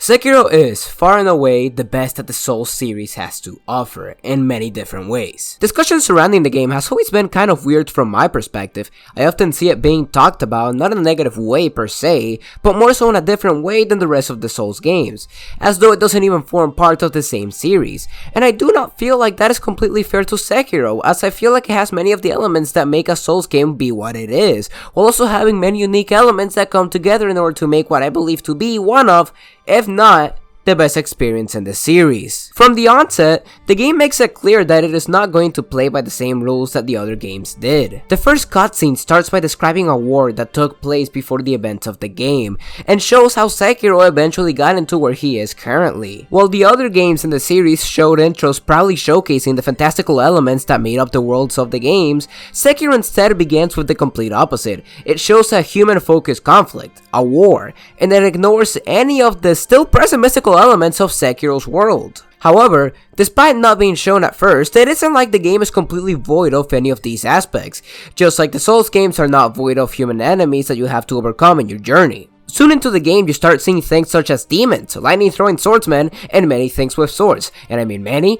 Sekiro is, far and away, the best that the Souls series has to offer, in many different ways. Discussion surrounding the game has always been kind of weird from my perspective. I often see it being talked about, not in a negative way per se, but more so in a different way than the rest of the Souls games, as though it doesn't even form part of the same series. And I do not feel like that is completely fair to Sekiro, as I feel like it has many of the elements that make a Souls game be what it is, while also having many unique elements that come together in order to make what I believe to be one of, if not, the best experience in the series. From the onset, the game makes it clear that it is not going to play by the same rules that the other games did. The first cutscene starts by describing a war that took place before the events of the game, and shows how Sekiro eventually got into where he is currently. While the other games in the series showed intros proudly showcasing the fantastical elements that made up the worlds of the games, Sekiro instead begins with the complete opposite. It shows a human-focused conflict, a war, and it ignores any of the still present mystical elements of Sekiro's world. However, despite not being shown at first, it isn't like the game is completely void of any of these aspects, just like the Souls games are not void of human enemies that you have to overcome in your journey. Soon into the game, you start seeing things such as demons, lightning-throwing swordsmen, and many things with swords. And I mean many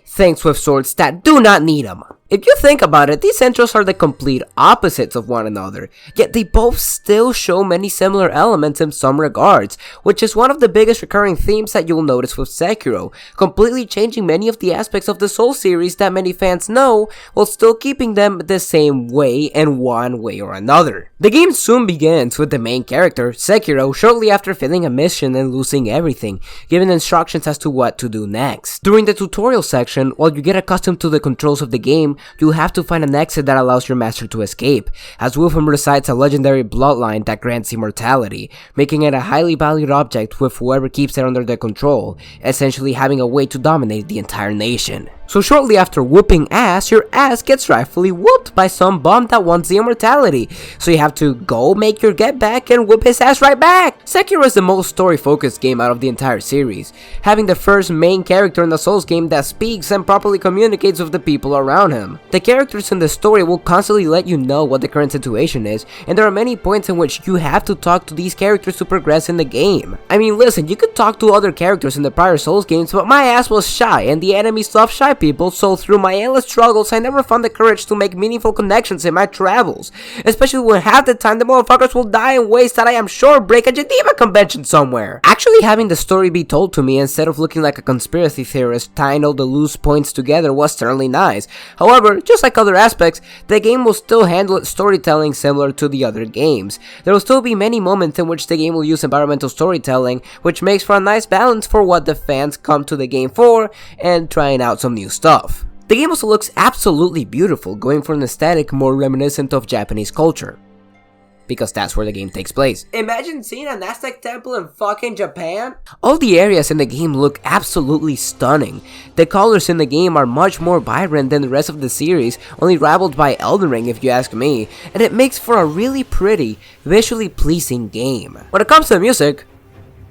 things with swords that do not need them. If you think about it, these intros are the complete opposites of one another, yet they both still show many similar elements in some regards, which is one of the biggest recurring themes that you'll notice with Sekiro, completely changing many of the aspects of the Souls series that many fans know, while still keeping them the same way in one way or another. The game soon begins with the main character, Sekiro, shortly after failing a mission and losing everything, given instructions as to what to do next. During the tutorial section, while you get accustomed to the controls of the game, you have to find an exit that allows your master to escape, as Wolfram recites a legendary bloodline that grants immortality, making it a highly valued object with whoever keeps it under their control, essentially having a way to dominate the entire nation. So shortly after whooping ass, your ass gets rightfully whooped by some bum that wants the immortality, so you have to go make your get back and whoop his ass right back! Sekiro is the most story-focused game out of the entire series, having the first main character in the Souls game that speaks and properly communicates with the people around him. The characters in the story will constantly let you know what the current situation is, and there are many points in which you have to talk to these characters to progress in the game. I mean, listen, you could talk to other characters in the prior Souls games, but my ass was shy, and the enemies love shy people, so through my endless struggles, I never found the courage to make meaningful connections in my travels, especially when half the time the motherfuckers will die in ways that I am sure break a Geneva convention somewhere. Actually having the story be told to me instead of looking like a conspiracy theorist tying all the loose points together was certainly nice. However, just like other aspects, the game will still handle its storytelling similar to the other games. There will still be many moments in which the game will use environmental storytelling, which makes for a nice balance for what the fans come to the game for and trying out some new stuff. The game also looks absolutely beautiful, going for an aesthetic more reminiscent of Japanese culture, because that's where the game takes place. Imagine seeing an Aztec temple in fucking Japan? All the areas in the game look absolutely stunning. The colors in the game are much more vibrant than the rest of the series, only rivaled by Elden Ring if you ask me, and it makes for a really pretty, visually pleasing game. When it comes to the music,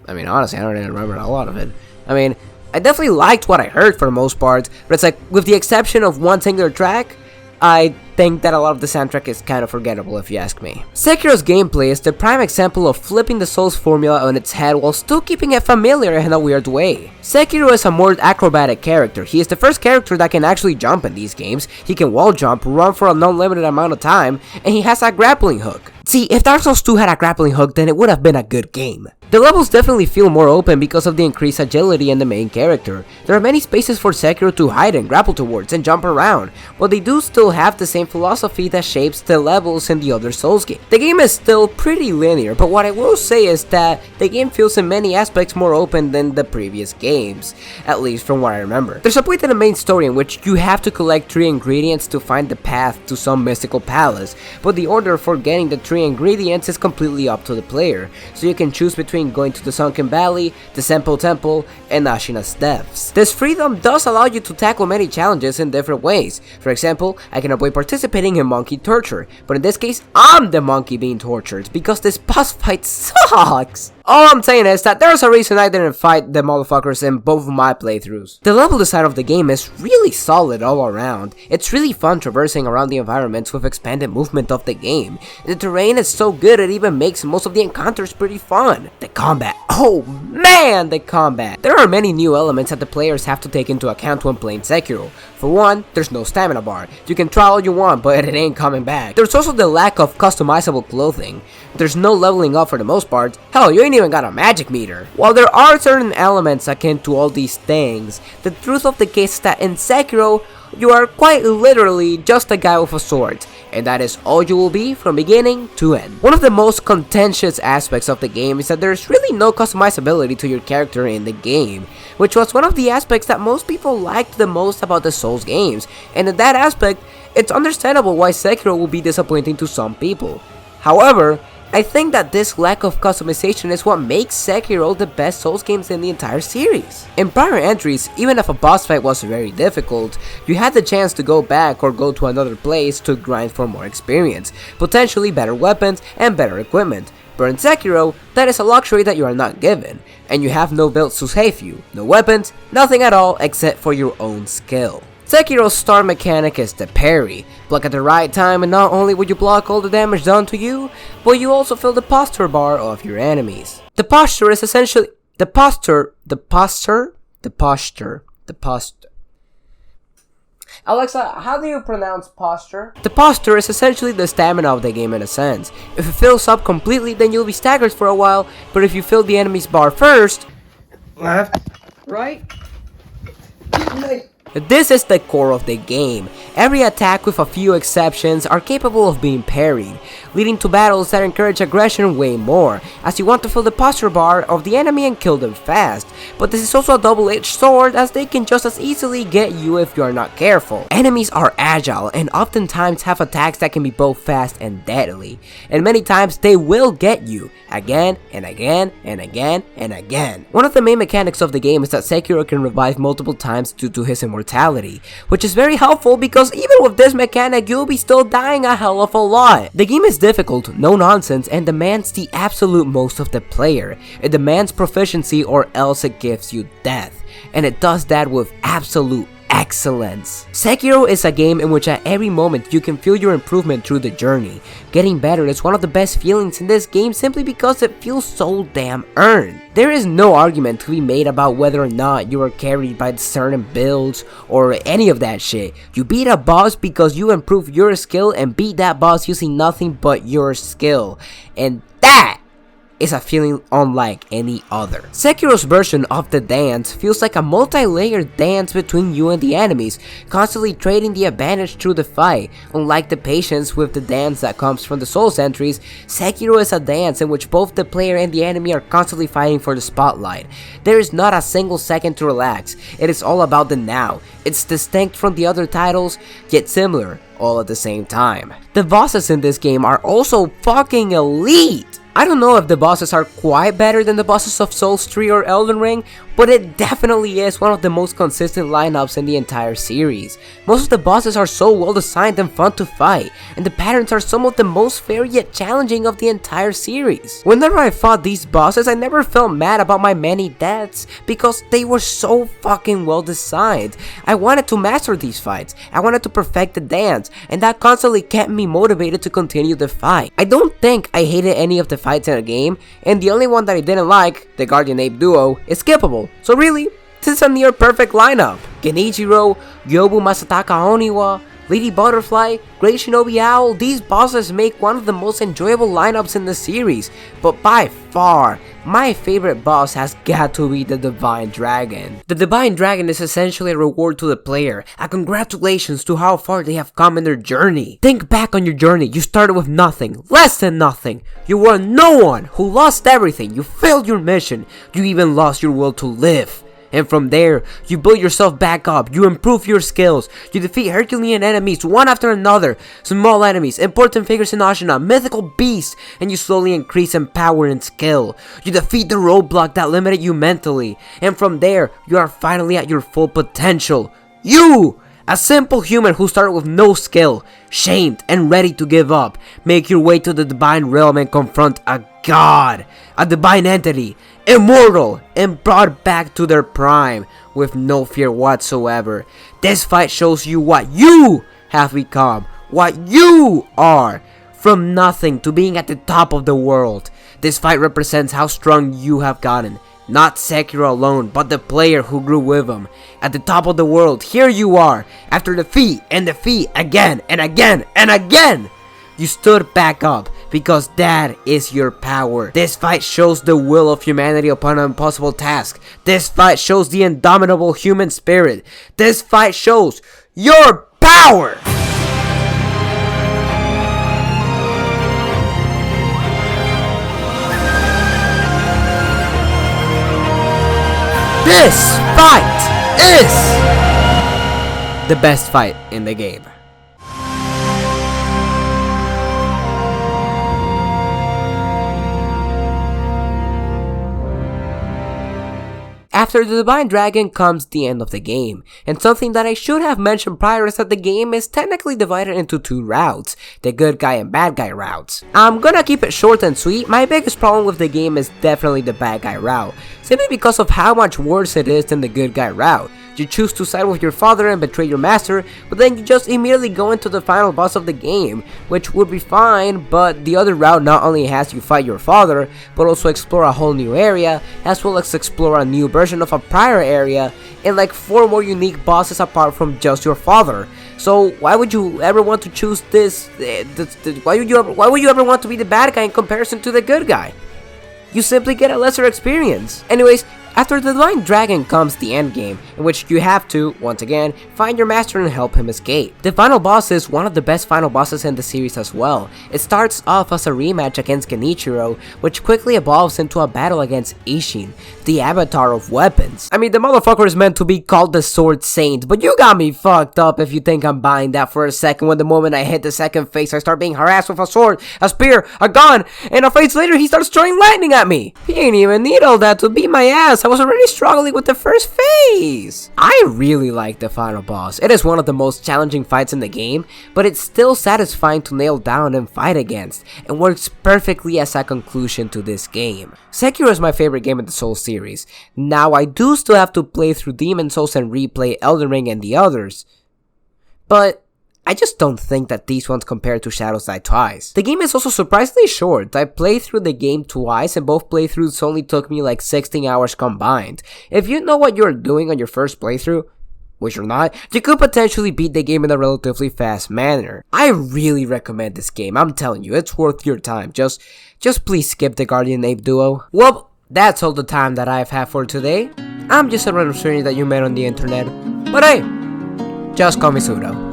I mean honestly I don't even remember a lot of it. I mean, I definitely liked what I heard for the most part, but it's like, with the exception of one singular track, I think that a lot of the soundtrack is kind of forgettable if you ask me. Sekiro's gameplay is the prime example of flipping the Souls formula on its head while still keeping it familiar in a weird way. Sekiro is a more acrobatic character. He is the first character that can actually jump in these games. He can wall jump, run for a non-limited amount of time, and he has a grappling hook. See, if Dark Souls 2 had a grappling hook, then it would have been a good game. The levels definitely feel more open because of the increased agility in the main character. There are many spaces for Sekiro to hide and grapple towards and jump around, but they do still have the same philosophy that shapes the levels in the other Souls games. The game is still pretty linear, but what I will say is that the game feels in many aspects more open than the previous games, at least from what I remember. There's a point in the main story in which you have to collect 3 ingredients to find the path to some mystical palace, but the order for getting the 3 ingredients is completely up to the player, so you can choose between going to the Sunken Valley, the Senpo Temple, and Ashina's Depths. This freedom does allow you to tackle many challenges in different ways. For example, I can avoid participating in monkey torture, but in this case, I'm the monkey being tortured because this boss fight sucks! All I'm saying is that there's a reason I didn't fight the motherfuckers in both of my playthroughs. The level design of the game is really solid all around. It's really fun traversing around the environments with expanded movement of the game. The terrain is so good it even makes most of the encounters pretty fun. The combat. Oh man, the combat! There are many new elements that the players have to take into account when playing Sekiro. For one, there's no stamina bar. You can try all you want, but it ain't coming back. There's also the lack of customizable clothing. There's no leveling up for the most part. Hell, you ain't even got a magic meter. While there are certain elements akin to all these things, the truth of the case is that in Sekiro, you are quite literally just a guy with a sword, and that is all you will be from beginning to end. One of the most contentious aspects of the game is that there's really no customizability to your character in the game, which was one of the aspects that most people liked the most about the Souls games, and in that aspect, it's understandable why Sekiro will be disappointing to some people. However, I think that this lack of customization is what makes Sekiro the best Souls games in the entire series. In prior entries, even if a boss fight was very difficult, you had the chance to go back or go to another place to grind for more experience, potentially better weapons and better equipment. But in Sekiro, that is a luxury that you are not given, and you have no builds to save you, no weapons, nothing at all except for your own skill. Sekiro's star mechanic is the parry. Block at the right time and not only will you block all the damage done to you, but you also fill the posture bar of your enemies. The posture is essentially Alexa, how do you pronounce posture? The posture is essentially the stamina of the game in a sense. If it fills up completely, then you'll be staggered for a while, but if you fill the enemy's bar first, Left, right. this is the core of the game. Every attack, with a few exceptions, are capable of being parried, leading to battles that encourage aggression way more, as you want to fill the posture bar of the enemy and kill them fast. But this is also a double-edged sword, as they can just as easily get you if you are not careful. Enemies are agile and oftentimes have attacks that can be both fast and deadly, and many times they will get you, again and again and again and again. One of the main mechanics of the game is that Sekiro can revive multiple times due to his immortality, which is very helpful because even with this mechanic, you'll be still dying a hell of a lot. The game is difficult, no nonsense, and demands the absolute most of the player. It demands proficiency or else it gives you death, and it does that with absolute excellence. Sekiro is a game in which at every moment you can feel your improvement through the journey. Getting better is one of the best feelings in this game simply because it feels so damn earned. There is no argument to be made about whether or not you are carried by certain builds or any of that shit. You beat a boss because you improve your skill and beat that boss using nothing but your skill. And that is a feeling unlike any other. Sekiro's version of the dance feels like a multi-layered dance between you and the enemies, constantly trading the advantage through the fight. Unlike the patience with the dance that comes from the Souls entries, Sekiro is a dance in which both the player and the enemy are constantly fighting for the spotlight. There is not a single second to relax. It is all about the now. It's distinct from the other titles, yet similar, all at the same time. The bosses in this game are also fucking elite! I don't know if the bosses are quite better than the bosses of Souls 3 or Elden Ring, but it definitely is one of the most consistent lineups in the entire series. Most of the bosses are so well designed and fun to fight, and the patterns are some of the most fair yet challenging of the entire series. Whenever I fought these bosses, I never felt mad about my many deaths, because they were so fucking well designed. I wanted to master these fights, I wanted to perfect the dance, and that constantly kept me motivated to continue the fight. I don't think I hated any of the fights in a game, and the only one that I didn't like, the Guardian Ape duo, is skippable. So really, this is a near perfect lineup. Genichiro, Yobu Masataka Oniwa, Lady Butterfly, Great Shinobi Owl, these bosses make one of the most enjoyable lineups in the series, but by far, my favorite boss has got to be the Divine Dragon. The Divine Dragon is essentially a reward to the player, a congratulations to how far they have come in their journey. Think back on your journey, you started with nothing, less than nothing. You were no one who lost everything, you failed your mission, you even lost your will to live. And from there, you build yourself back up, you improve your skills, you defeat Herculean enemies one after another, small enemies, important figures in Ashina, mythical beasts, and you slowly increase in power and skill. You defeat the roadblock that limited you mentally, and from there, you are finally at your full potential. You! A simple human who started with no skill, shamed and ready to give up, make your way to the divine realm and confront a god, a divine entity, immortal, and brought back to their prime with no fear whatsoever. This fight shows you what you have become, what you are, from nothing to being at the top of the world. This fight represents how strong you have gotten. Not Sekiro alone, but the player who grew with him. At the top of the world, here you are, after defeat and defeat again and again and again! You stood back up, because that is your power. This fight shows the will of humanity upon an impossible task. This fight shows the indomitable human spirit. This fight shows your power! This fight is the best fight in the game. After the Divine Dragon comes the end of the game, and something that I should have mentioned prior is that the game is technically divided into two routes, the good guy and bad guy routes. I'm gonna keep it short and sweet. My biggest problem with the game is definitely the bad guy route, simply because of how much worse it is than the good guy route. You choose to side with your father and betray your master, but then you just immediately go into the final boss of the game, which would be fine, but the other route not only has you fight your father, but also explore a whole new area, as well as explore a new version of a prior area, and like 4 more unique bosses apart from just your father. So why would you ever want to choose this? Why would you ever want to be the bad guy in comparison to the good guy? You simply get a lesser experience. Anyways, after the Divine Dragon comes the endgame, in which you have to, once again, find your master and help him escape. The final boss is one of the best final bosses in the series as well. It starts off as a rematch against Genichiro, which quickly evolves into a battle against Ishin, the avatar of weapons. I mean, the motherfucker is meant to be called the Sword Saint, but you got me fucked up if you think I'm buying that for a second when the moment I hit the second phase I start being harassed with a sword, a spear, a gun, and a phase later he starts throwing lightning at me. He ain't even need all that to beat my ass. I was already struggling with the first phase. I really like the final boss. It is one of the most challenging fights in the game, but it's still satisfying to nail down and fight against, and works perfectly as a conclusion to this game. Sekiro is my favorite game in the Souls series. Now I do still have to play through Demon Souls and replay Elden Ring and the others, but I just don't think that these ones compare to Shadows Die Twice. The game is also surprisingly short. I played through the game twice and both playthroughs only took me like 16 hours combined. If you know what you're doing on your first playthrough, which you're not, you could potentially beat the game in a relatively fast manner. I really recommend this game. I'm telling you, it's worth your time. Just please skip the Guardian Ape duo. Well, that's all the time that I've had for today. I'm just a random stranger that you met on the internet. But hey, just call me Pseudo.